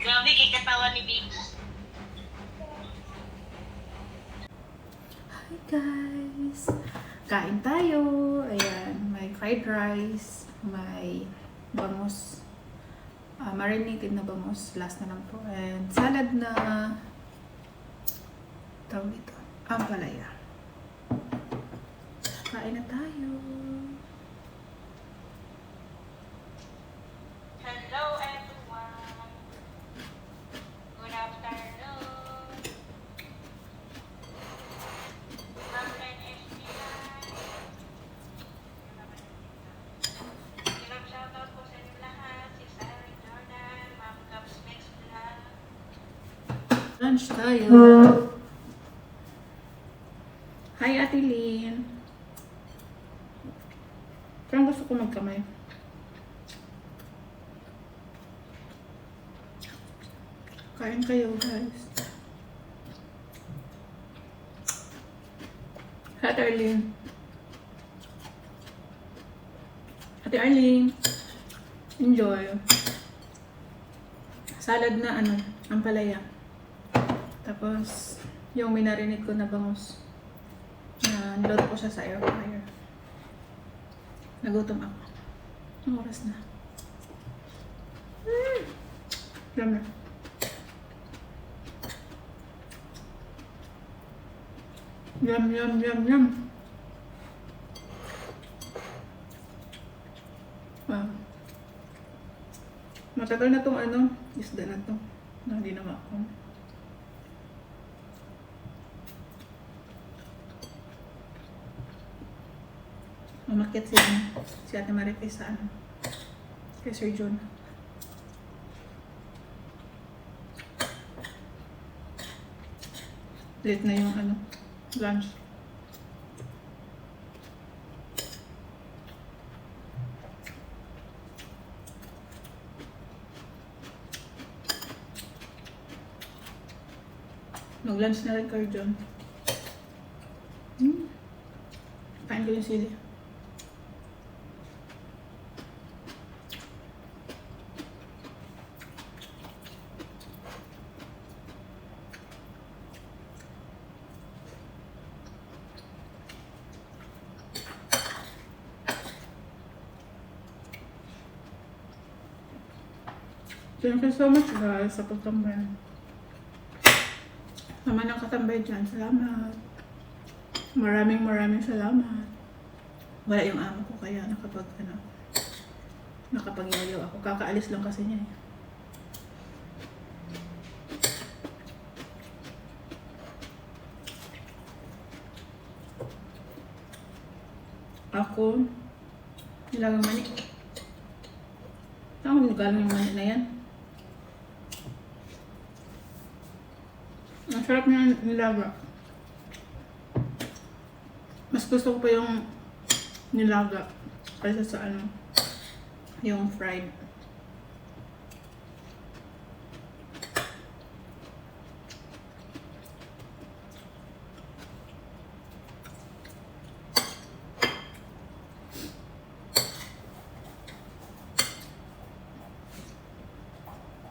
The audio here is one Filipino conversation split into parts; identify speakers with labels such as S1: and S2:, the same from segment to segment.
S1: Grabe kay katawan ni Biggs.
S2: Hi guys! Kain tayo! Ayan, may fried rice, may bangus, marinated na bangus, last na lang po. And salad na, tawag ito, ampalaya. Kain na tayo!
S1: Hello everyone. Good afternoon. Ma'am Len Estilan. Ilang shoutout po sa inyo lahat. Si Sarah Jordan, Ma'am Caps Mix Vlog.
S2: Lunch tayo! Hi Ate Lynn! Parang gusto ko magkamay. Kain kayo guys. Hi Ate Arlene. Ate Arlene. Enjoy. Salad na ampalaya. Tapos, yung minarinate ko na bangus. Niloto ko siya sa air fryer. Nagutom ako. Ang oras na. Yum na. Yum, yum, yum, yum. Wow. Matagal na tong isda na to. Na hindi na ako. Mamakit si Ate Marites sa kay Sir John. Late na yung lunch. Mag-lunch na rin kayo dyan. Kain ko yung sili. Thank you so much guys sa pagtambay. Naman ang katambay dyan. Salamat. Maraming salamat. Wala yung amo ko kaya nakapag-yayaw ako. Kakaalis lang kasi niya eh. Ako, nilagang mani. Saan ko nilagang yung mani na yan? Ang sarap niya nilaga. Mas gusto ko pa yung nilaga kaysa sa yung fried.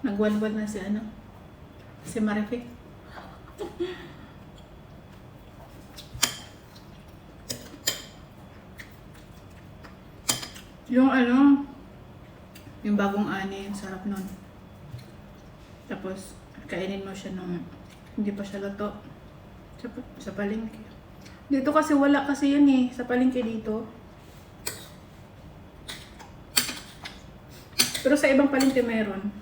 S2: Nagwalwal na si Marific. Yung bagong ani, sarap nun. Tapos, kainin mo siya nung hindi pa siya luto. Sa palengke. Dito kasi wala kasi yun eh, sa palengke dito. Pero sa ibang palengke meron.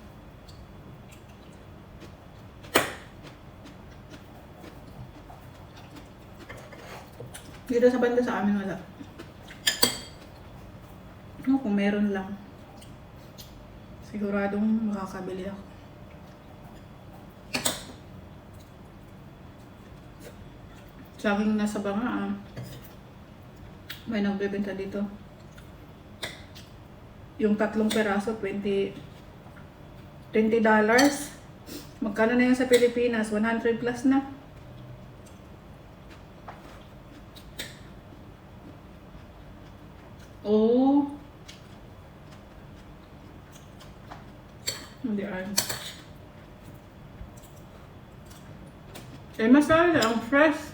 S2: Dito sa banda sa amin wala. Kung meron lang. Siguradong makakabili ako. Saging nasa banga may nagbebenta dito. Yung 3 peraso, $20. Magkano na yun sa Pilipinas? 100 plus na. Oh. Hindi ay. Eh, mas lalo na ang fresh.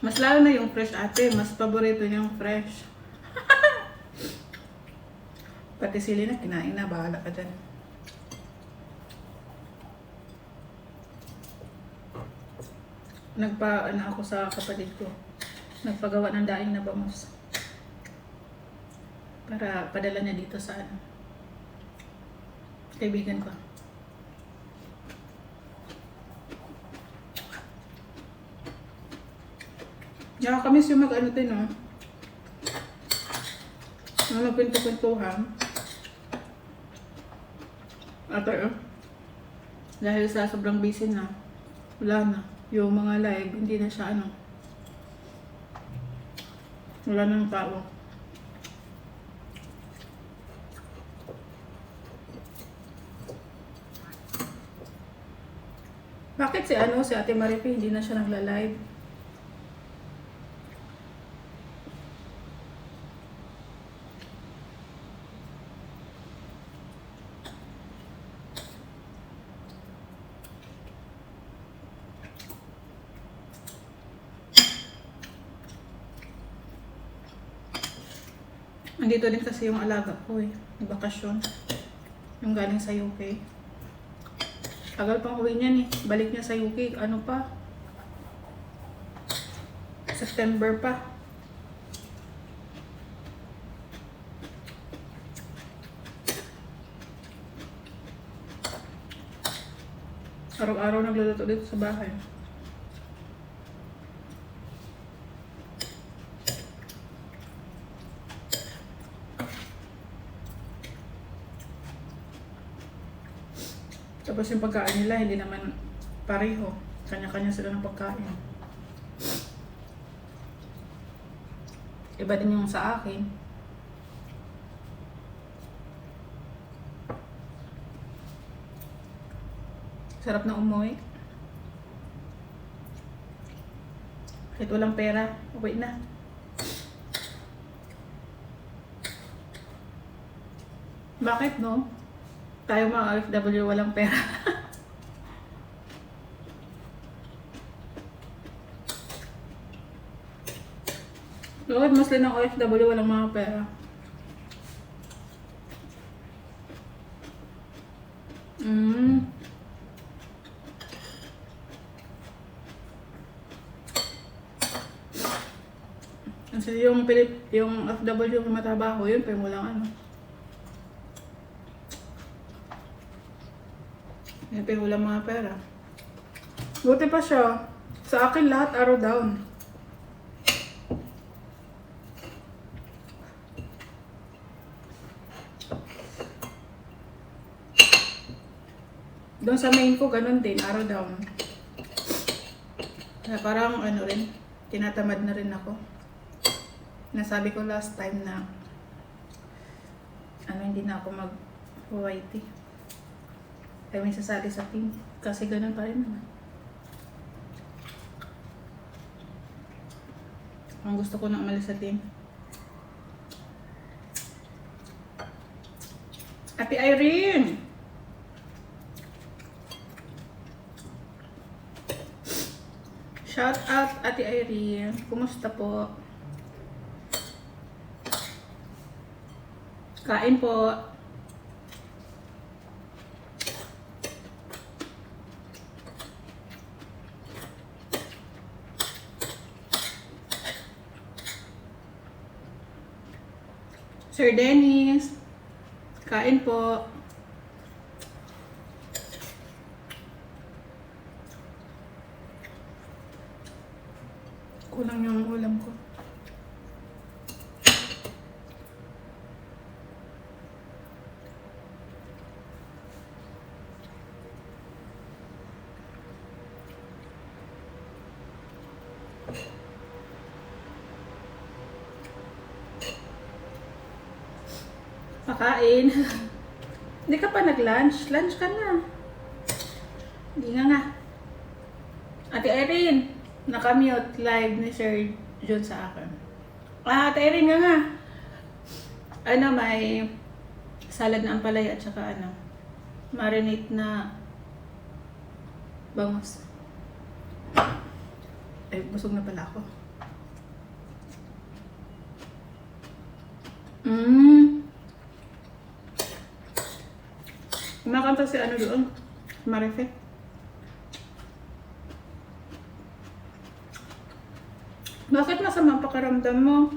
S2: Mas lalo na yung fresh ate. Mas paborito niya yung fresh. Pati sili na, kinain na. Bahala ka dyan. Ano ako sa kapatid ko. Nagpagawa ng daing na bangus. Para padala niya dito sa kaibigan ko. Nakakamiss yung mag-ano din, no? Magkwento-kwentuhan. Ate, dahil sa sobrang busy na, wala na. Yung mga live, hindi na siya wala nang tao. Bakit si Ate Marife, hindi na siya nagla-live? Andito din kasi yung alaga ko bakasyon. Yung galing sa UK. Tagal pang uwi niyan Balik niya sa UK, ano pa? September pa. Araw-araw nagluluto dito sa bahay. Tapos yung pagkain nila, hindi naman pareho. Kanya-kanya sila ng pagkain. Iba din yung sa akin. Sarap na umuwi. Kahit walang pera, uwi na. Bakit no? Tayo mga OFW walang pera. Bakit mas din ang OFW walang mga pera? Kasi yung OFW kung matabaho yun, pero walang pero walang mga pera. Buti pa siya. Sa akin lahat araw down. Doon sa main ko, ganun din, araw down. Kaya parang rin, tinatamad na rin ako. Nasabi ko last time na hindi na ako mag-YT. Kaya may sasali sa team. Kasi ganun pa rin naman. Ang gusto ko na umalis sa team. Ate Irene! Shout out Ate Irene. Kumusta po? Kain po. Sir Dennis, kain po. Kulang yung ulam ko. Pakain. Hindi ka pa nag-lunch? Lunch ka na. Hindi nga. Ate Irene, nakamute live ni Sir John sa akin. Ate Irene nga. May salad na ampalaya at saka marinate na Bangos. Ay, busog na pala ako. Kumakanta si ano doon? Marife. Bakit masama pakiramdam mo?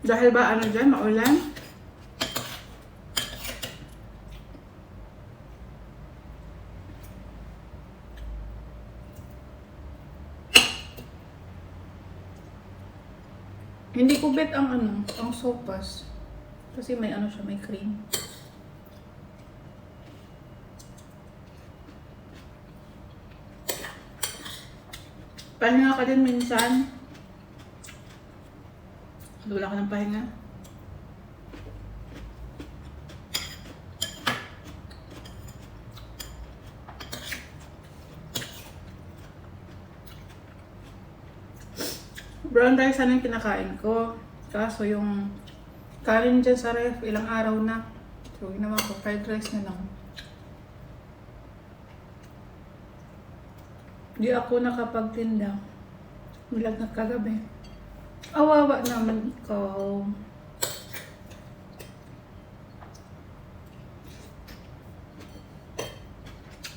S2: Dahil ba ano dyan, maulan? Hindi ko bet ang ano, ang sopas. Kasi may ano siya, may cream. Pahinga ka din minsan. Wala ka ng pahinga. Brown rice sana yung kinakain ko. Kaso yung kanin dyan sa ref, ilang araw na. So, ginawa ko, fried rice na lang. Di ako nakapagtinda. Nilagnat kagabi. Awawa naman ikaw.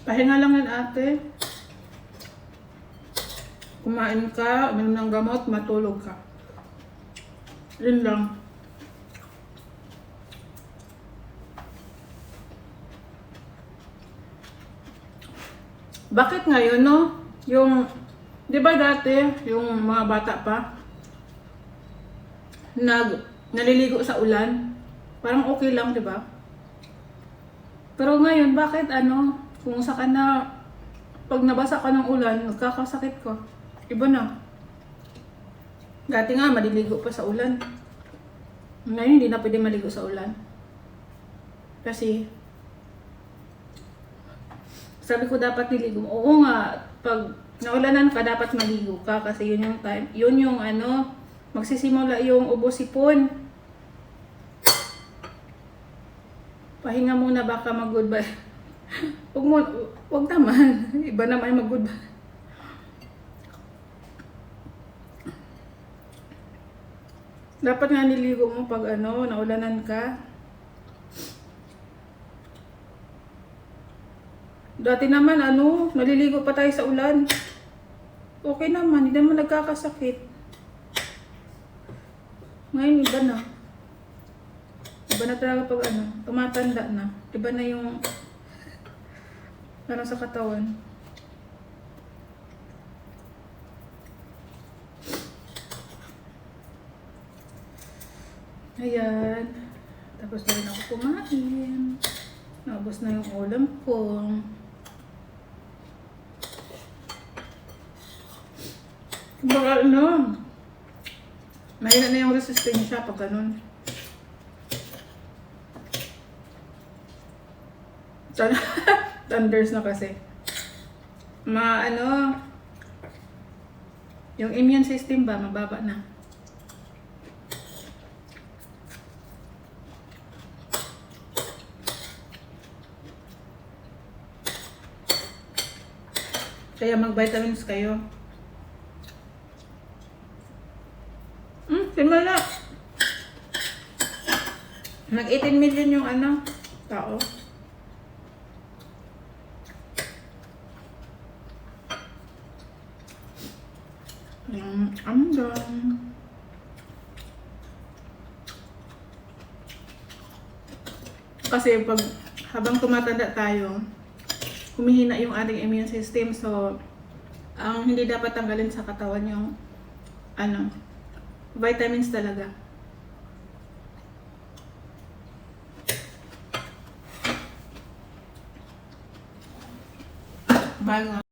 S2: Pahinga lang yan ate. Kumain ka, uminom ng gamot, matulog ka. Yun lang. Bakit ngayon, no? Yung, di ba dati, yung mga bata pa, naliligo sa ulan, parang okay lang, di ba? Pero ngayon, bakit ano, kung saka na, pag nabasa ka ng ulan, nagkakasakit ka. Iba na. Dati nga, maliligo pa sa ulan. Ngayon, hindi na pwede maligo sa ulan. Kasi, sabi ko dapat niligo. Oo nga, pag naulanan ka, dapat maligo ka. Kasi yun yung time, yun yung ano, magsisimula yung ubo-sipon. Pahinga muna, baka mag-goodbye. Huwag naman. Iba naman yung mag-goodbye. Dapat nga niligo mo pag ano, naulanan ka. Dati naman ano, naliligo pa tayo sa ulan. Okay naman, hindi naman nagkakasakit. Ngayon iba na. Iba na talaga pag ano, tumatanda na. Iba na yung ano sa katawan. Ayan. Tapos na rin ako kumain. Naubos na yung ulam ko. Baka ano, mahina na yung resistensya pag ganun. Thunders na kasi. Ano, yung immune system ba, mababa na. Kaya mag-vitamins kayo. Simula. Nag-18 million yung ano, tao. Amdong. Kasi pag habang tumatanda tayo, humihina yung ating immune system. So, ang hindi dapat tanggalin sa katawan yung ano, vitamins talaga. Bye.